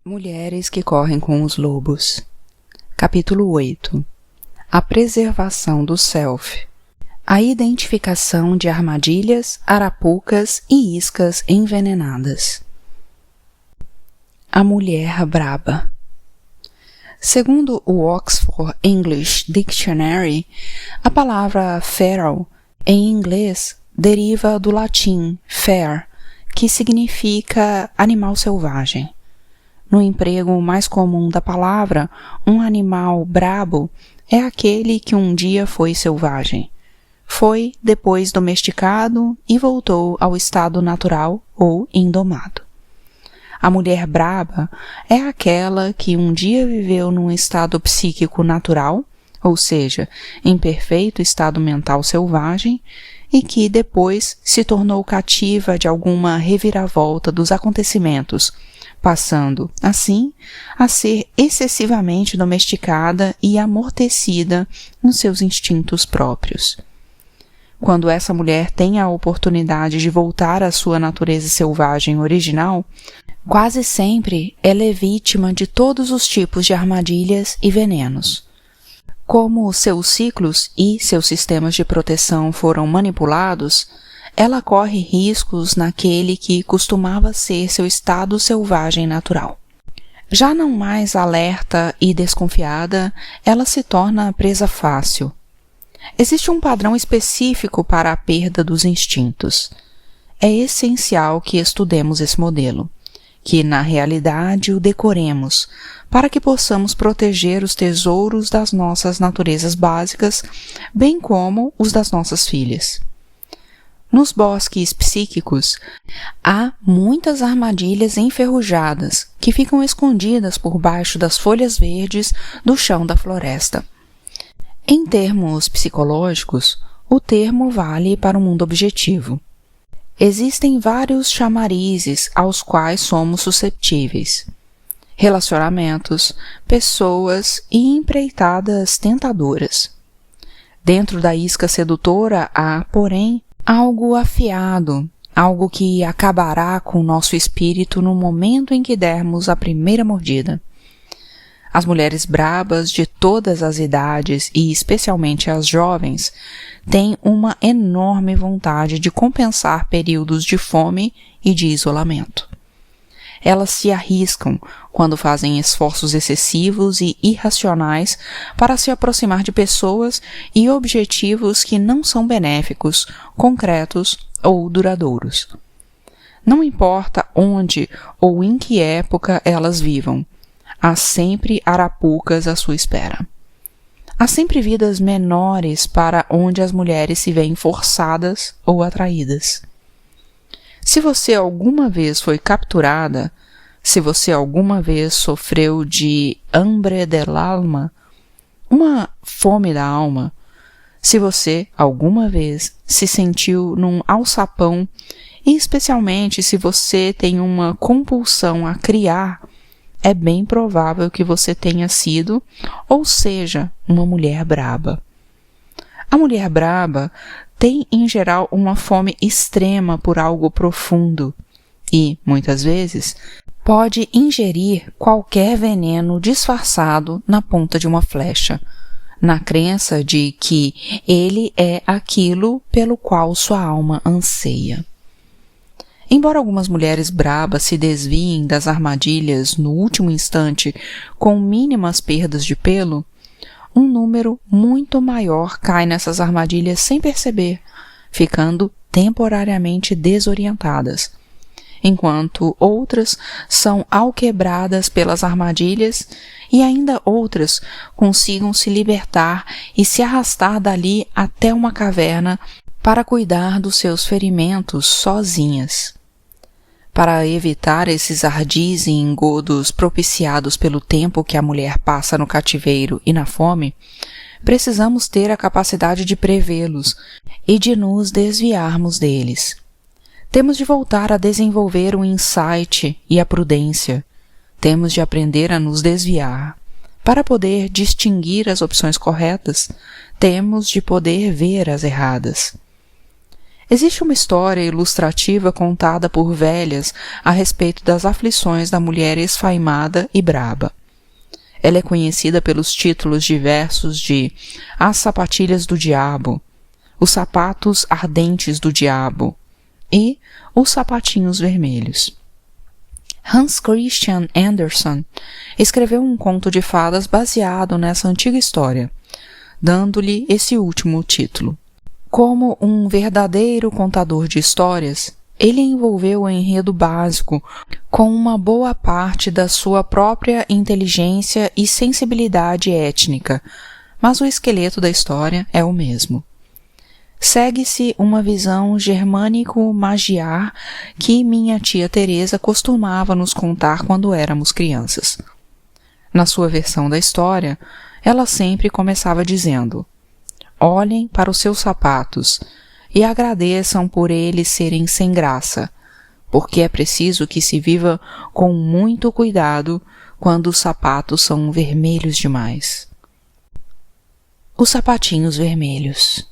Mulheres que correm com os lobos. Capítulo 8. A preservação do self. A identificação de armadilhas, arapucas e iscas envenenadas. A mulher braba. Segundo o Oxford English Dictionary, a palavra feral, em inglês, deriva do latim fer, que significa animal selvagem. No emprego mais comum da palavra, um animal brabo é aquele que um dia foi selvagem. Foi depois domesticado e voltou ao estado natural ou indomado. A mulher braba é aquela que um dia viveu num estado psíquico natural, ou seja, em perfeito estado mental selvagem, e que depois se tornou cativa de alguma reviravolta dos acontecimentos, passando, assim, a ser excessivamente domesticada e amortecida nos seus instintos próprios. Quando essa mulher tem a oportunidade de voltar à sua natureza selvagem original, quase sempre ela é vítima de todos os tipos de armadilhas e venenos. Como seus ciclos e seus sistemas de proteção foram manipulados, ela corre riscos naquele que costumava ser seu estado selvagem natural. Já não mais alerta e desconfiada, ela se torna presa fácil. Existe um padrão específico para a perda dos instintos. É essencial que estudemos esse modelo, que na realidade o decoremos, para que possamos proteger os tesouros das nossas naturezas básicas, bem como os das nossas filhas. Nos bosques psíquicos, há muitas armadilhas enferrujadas que ficam escondidas por baixo das folhas verdes do chão da floresta. Em termos psicológicos, o termo vale para o mundo objetivo. Existem vários chamarizes aos quais somos susceptíveis. Relacionamentos, pessoas e empreitadas tentadoras. Dentro da isca sedutora há, porém, algo afiado, algo que acabará com o nosso espírito no momento em que dermos a primeira mordida. As mulheres brabas de todas as idades, e especialmente as jovens, têm uma enorme vontade de compensar períodos de fome e de isolamento. Elas se arriscam quando fazem esforços excessivos e irracionais para se aproximar de pessoas e objetivos que não são benéficos, concretos ou duradouros. Não importa onde ou em que época elas vivam, há sempre arapucas à sua espera. Há sempre vidas menores para onde as mulheres se veem forçadas ou atraídas. Se você alguma vez foi capturada, se você alguma vez sofreu de hambre del alma, uma fome da alma, se você alguma vez se sentiu num alçapão, e especialmente se você tem uma compulsão a criar, é bem provável que você tenha sido, ou seja, uma mulher braba. A mulher braba tem, em geral, uma fome extrema por algo profundo e, muitas vezes, pode ingerir qualquer veneno disfarçado na ponta de uma flecha, na crença de que ele é aquilo pelo qual sua alma anseia. Embora algumas mulheres brabas se desviem das armadilhas no último instante com mínimas perdas de pelo, um número muito maior cai nessas armadilhas sem perceber, ficando temporariamente desorientadas, enquanto outras são alquebradas pelas armadilhas e ainda outras consigam se libertar e se arrastar dali até uma caverna para cuidar dos seus ferimentos sozinhas. Para evitar esses ardis e engodos propiciados pelo tempo que a mulher passa no cativeiro e na fome, precisamos ter a capacidade de prevê-los e de nos desviarmos deles. Temos de voltar a desenvolver o insight e a prudência. Temos de aprender a nos desviar. Para poder distinguir as opções corretas, temos de poder ver as erradas. Existe uma história ilustrativa contada por velhas a respeito das aflições da mulher esfaimada e braba. Ela é conhecida pelos títulos diversos de As Sapatilhas do Diabo, Os Sapatos Ardentes do Diabo e Os Sapatinhos Vermelhos. Hans Christian Andersen escreveu um conto de fadas baseado nessa antiga história, dando-lhe esse último título. Como um verdadeiro contador de histórias, ele envolveu o enredo básico com uma boa parte da sua própria inteligência e sensibilidade étnica, mas o esqueleto da história é o mesmo. Segue-se uma visão germânico-magiar que minha tia Teresa costumava nos contar quando éramos crianças. Na sua versão da história, ela sempre começava dizendo: olhem para os seus sapatos e agradeçam por eles serem sem graça, porque é preciso que se viva com muito cuidado quando os sapatos são vermelhos demais. Os Sapatinhos Vermelhos.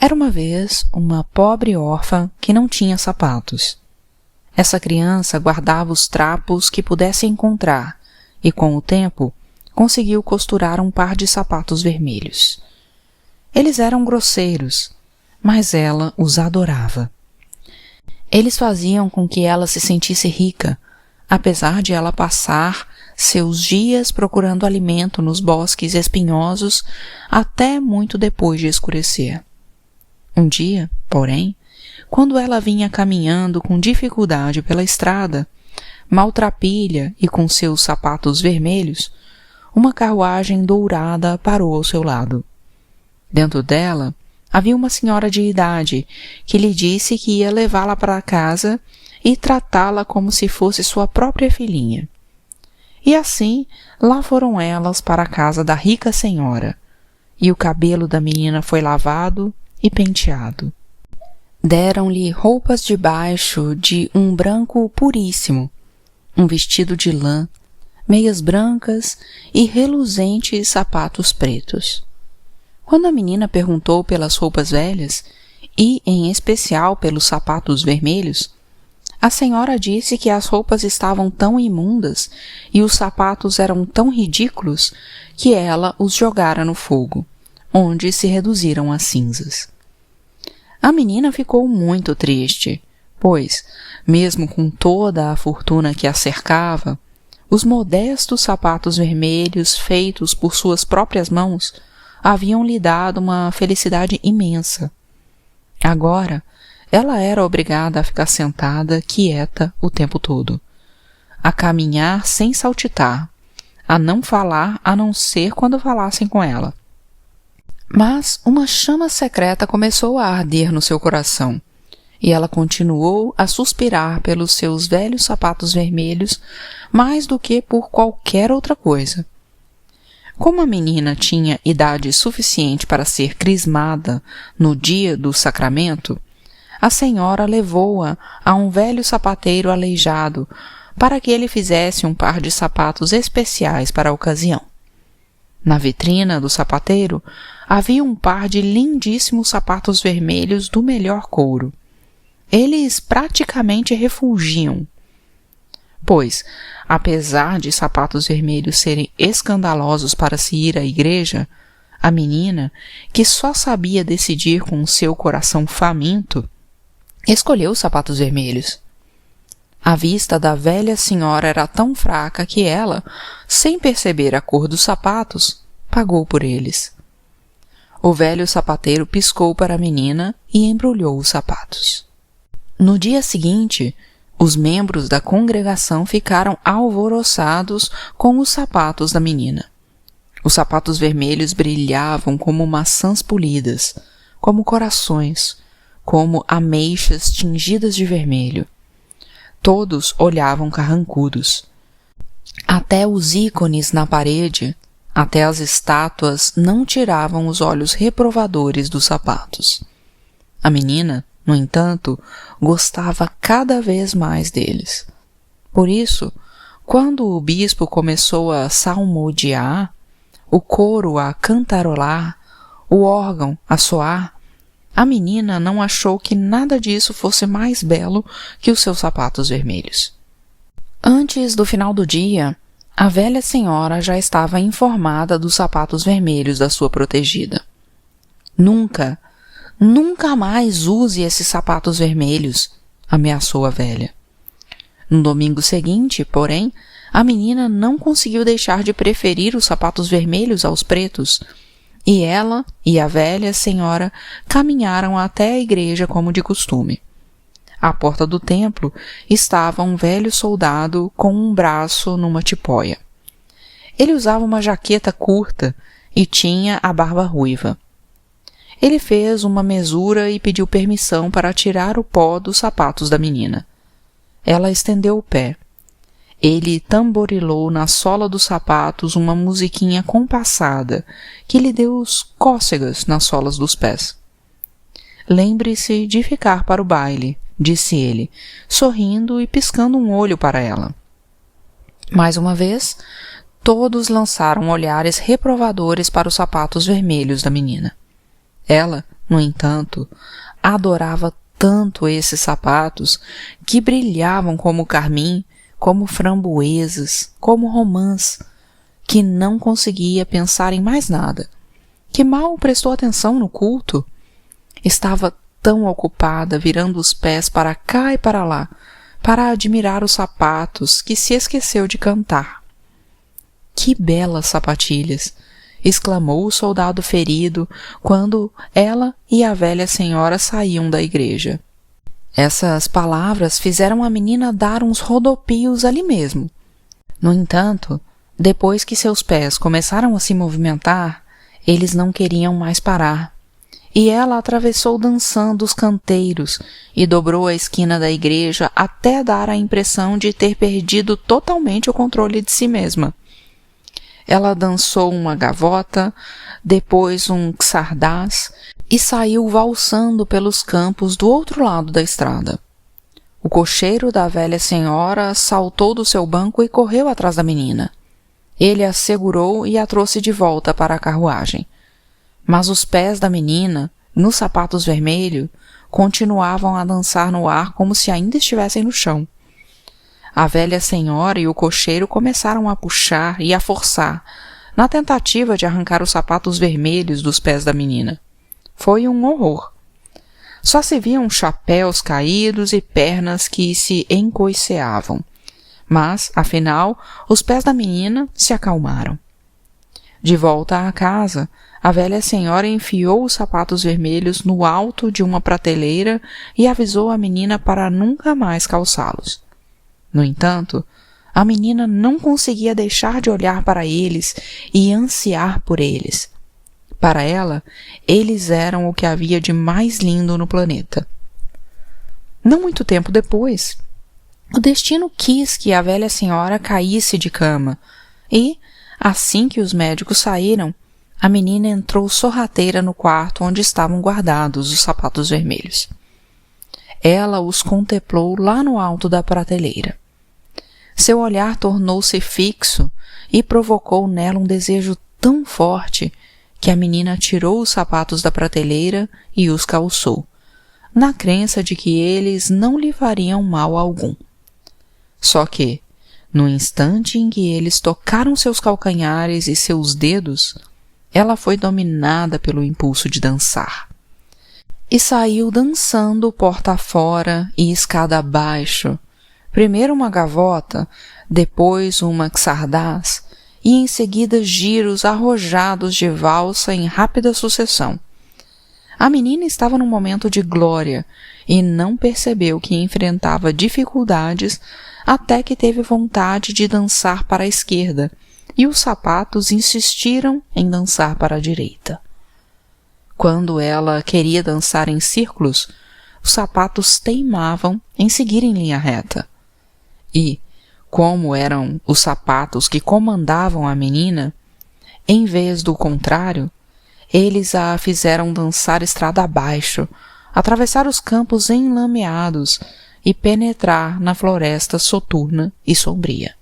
Era uma vez uma pobre órfã que não tinha sapatos. Essa criança guardava os trapos que pudesse encontrar e, com o tempo, conseguiu costurar um par de sapatos vermelhos. Eles eram grosseiros, mas ela os adorava. Eles faziam com que ela se sentisse rica, apesar de ela passar seus dias procurando alimento nos bosques espinhosos até muito depois de escurecer. Um dia, porém, quando ela vinha caminhando com dificuldade pela estrada, maltrapilha e com seus sapatos vermelhos, uma carruagem dourada parou ao seu lado. Dentro dela havia uma senhora de idade que lhe disse que ia levá-la para casa e tratá-la como se fosse sua própria filhinha. E assim, lá foram elas para a casa da rica senhora, e o cabelo da menina foi lavado e penteado. Deram-lhe roupas de baixo de um branco puríssimo, um vestido de lã, meias brancas e reluzentes sapatos pretos. Quando a menina perguntou pelas roupas velhas, e em especial pelos sapatos vermelhos, a senhora disse que as roupas estavam tão imundas e os sapatos eram tão ridículos que ela os jogara no fogo, onde se reduziram a cinzas. A menina ficou muito triste, pois, mesmo com toda a fortuna que a cercava, os modestos sapatos vermelhos feitos por suas próprias mãos haviam lhe dado uma felicidade imensa. Agora, ela era obrigada a ficar sentada, quieta, o tempo todo, a caminhar sem saltitar, a não falar a não ser quando falassem com ela. Mas uma chama secreta começou a arder no seu coração, e ela continuou a suspirar pelos seus velhos sapatos vermelhos mais do que por qualquer outra coisa. Como a menina tinha idade suficiente para ser crismada no dia do sacramento, a senhora levou-a a um velho sapateiro aleijado para que ele fizesse um par de sapatos especiais para a ocasião. Na vitrina do sapateiro havia um par de lindíssimos sapatos vermelhos do melhor couro. Eles praticamente refulgiam, pois, apesar de sapatos vermelhos serem escandalosos para se ir à igreja, a menina, que só sabia decidir com o seu coração faminto, escolheu os sapatos vermelhos. A vista da velha senhora era tão fraca que ela, sem perceber a cor dos sapatos, pagou por eles. O velho sapateiro piscou para a menina e embrulhou os sapatos. No dia seguinte, os membros da congregação ficaram alvoroçados com os sapatos da menina. Os sapatos vermelhos brilhavam como maçãs polidas, como corações, como ameixas tingidas de vermelho. Todos olhavam carrancudos. Até os ícones na parede, até as estátuas não tiravam os olhos reprovadores dos sapatos. A menina, no entanto, gostava cada vez mais deles. Por isso, quando o bispo começou a salmodiar, o coro a cantarolar, o órgão a soar, a menina não achou que nada disso fosse mais belo que os seus sapatos vermelhos. Antes do final do dia, a velha senhora já estava informada dos sapatos vermelhos da sua protegida. Nunca mais use esses sapatos vermelhos, ameaçou a velha. No domingo seguinte, porém, a menina não conseguiu deixar de preferir os sapatos vermelhos aos pretos, e ela e a velha senhora caminharam até a igreja como de costume. À porta do templo estava um velho soldado com um braço numa tipóia. Ele usava uma jaqueta curta e tinha a barba ruiva. Ele fez uma mesura e pediu permissão para tirar o pó dos sapatos da menina. Ela estendeu o pé. Ele tamborilou na sola dos sapatos uma musiquinha compassada que lhe deu cócegas nas solas dos pés. Lembre-se de ficar para o baile, disse ele, sorrindo e piscando um olho para ela. Mais uma vez, todos lançaram olhares reprovadores para os sapatos vermelhos da menina. Ela, no entanto, adorava tanto esses sapatos que brilhavam como carmim, como framboesas, como romãs, que não conseguia pensar em mais nada, que mal prestou atenção no culto. Estava tão ocupada virando os pés para cá e para lá, para admirar os sapatos, que se esqueceu de cantar. Que belas sapatilhas! Exclamou o soldado ferido quando ela e a velha senhora saíam da igreja. Essas palavras fizeram a menina dar uns rodopios ali mesmo. No entanto, depois que seus pés começaram a se movimentar, eles não queriam mais parar. E ela atravessou dançando os canteiros e dobrou a esquina da igreja até dar a impressão de ter perdido totalmente o controle de si mesma. Ela dançou uma gavota, depois um xardás e saiu valsando pelos campos do outro lado da estrada. O cocheiro da velha senhora saltou do seu banco e correu atrás da menina. Ele a segurou e a trouxe de volta para a carruagem. Mas os pés da menina, nos sapatos vermelhos, continuavam a dançar no ar como se ainda estivessem no chão. A velha senhora e o cocheiro começaram a puxar e a forçar, na tentativa de arrancar os sapatos vermelhos dos pés da menina. Foi um horror. Só se viam chapéus caídos e pernas que se encoiceavam. Mas, afinal, os pés da menina se acalmaram. De volta à casa, a velha senhora enfiou os sapatos vermelhos no alto de uma prateleira e avisou a menina para nunca mais calçá-los. No entanto, a menina não conseguia deixar de olhar para eles e ansiar por eles. Para ela, eles eram o que havia de mais lindo no planeta. Não muito tempo depois, o destino quis que a velha senhora caísse de cama e, assim que os médicos saíram, a menina entrou sorrateira no quarto onde estavam guardados os sapatos vermelhos. Ela os contemplou lá no alto da prateleira. Seu olhar tornou-se fixo e provocou nela um desejo tão forte que a menina tirou os sapatos da prateleira e os calçou, na crença de que eles não lhe fariam mal algum. Só que, no instante em que eles tocaram seus calcanhares e seus dedos, ela foi dominada pelo impulso de dançar. E saiu dançando porta fora e escada abaixo, primeiro uma gavota, depois uma xardás, e em seguida giros arrojados de valsa em rápida sucessão. A menina estava num momento de glória e não percebeu que enfrentava dificuldades até que teve vontade de dançar para a esquerda e os sapatos insistiram em dançar para a direita. Quando ela queria dançar em círculos, os sapatos teimavam em seguir em linha reta. E, como eram os sapatos que comandavam a menina, em vez do contrário, eles a fizeram dançar estrada abaixo, atravessar os campos enlameados e penetrar na floresta soturna e sombria.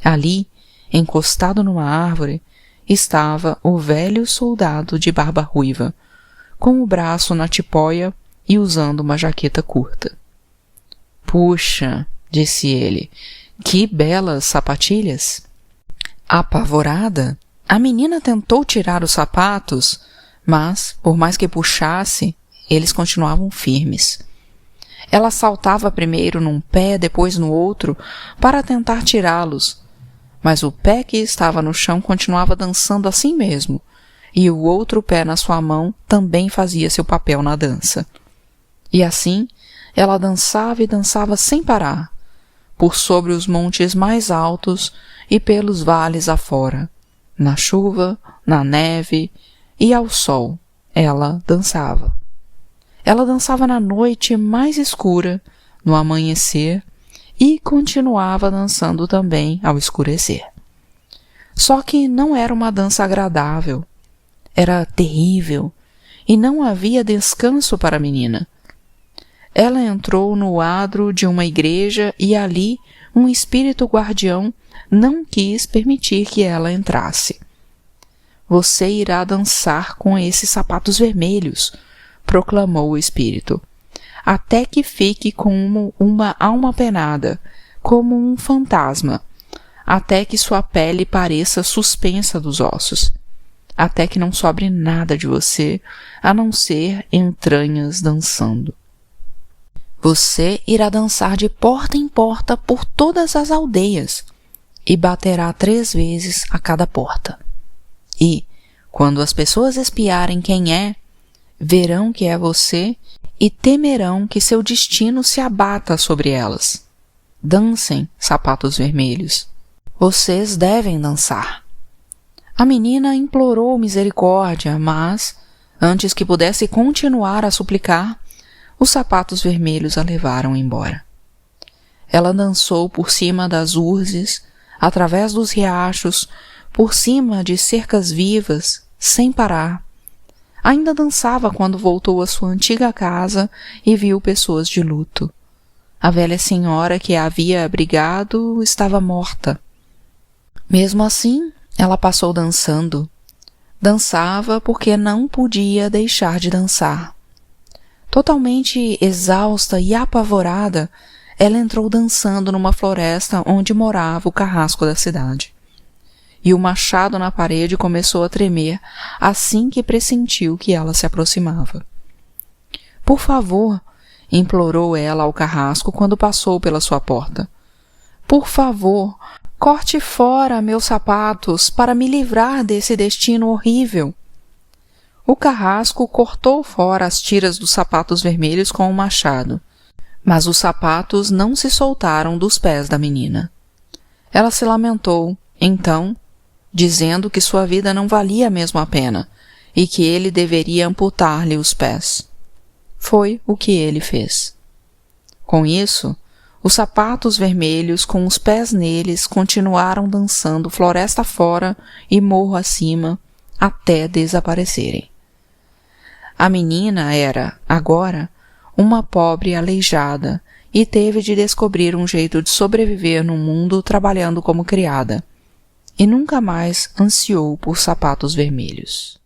Ali, encostado numa árvore, estava o velho soldado de barba ruiva, com o braço na tipóia e usando uma jaqueta curta. Puxa, disse ele, que belas sapatilhas! Apavorada, a menina tentou tirar os sapatos, mas, por mais que puxasse, eles continuavam firmes. Ela saltava primeiro num pé, depois no outro, para tentar tirá-los, mas o pé que estava no chão continuava dançando assim mesmo, e o outro pé na sua mão também fazia seu papel na dança. E assim, ela dançava e dançava sem parar, por sobre os montes mais altos e pelos vales afora, na chuva, na neve e ao sol, ela dançava. Ela dançava na noite mais escura, no amanhecer, e continuava dançando também ao escurecer. Só que não era uma dança agradável. Era terrível, e não havia descanso para a menina. Ela entrou no adro de uma igreja e ali um espírito guardião não quis permitir que ela entrasse. Você irá dançar com esses sapatos vermelhos, proclamou o espírito, até que fique como uma alma penada, como um fantasma, até que sua pele pareça suspensa dos ossos, até que não sobre nada de você, a não ser entranhas dançando. Você irá dançar de porta em porta por todas as aldeias e baterá 3 vezes a cada porta. E, quando as pessoas espiarem quem é, verão que é você e temerão que seu destino se abata sobre elas. Dancem, sapatos vermelhos. Vocês devem dançar. A menina implorou misericórdia, mas, antes que pudesse continuar a suplicar, os sapatos vermelhos a levaram embora. Ela dançou por cima das urzes, através dos riachos, por cima de cercas vivas, sem parar. Ainda dançava quando voltou à sua antiga casa e viu pessoas de luto. A velha senhora que a havia abrigado estava morta. Mesmo assim, ela passou dançando. Dançava porque não podia deixar de dançar. Totalmente exausta e apavorada, ela entrou dançando numa floresta onde morava o carrasco da cidade. E o machado na parede começou a tremer assim que pressentiu que ela se aproximava. Por favor, implorou ela ao carrasco quando passou pela sua porta. Por favor, corte fora meus sapatos para me livrar desse destino horrível. O carrasco cortou fora as tiras dos sapatos vermelhos com o machado, mas os sapatos não se soltaram dos pés da menina. Ela se lamentou, então, dizendo que sua vida não valia mesmo a pena e que ele deveria amputar-lhe os pés. Foi o que ele fez. Com isso, os sapatos vermelhos com os pés neles continuaram dançando floresta fora e morro acima até desaparecerem. A menina era, agora, uma pobre aleijada e teve de descobrir um jeito de sobreviver no mundo trabalhando como criada, e nunca mais ansiou por sapatos vermelhos.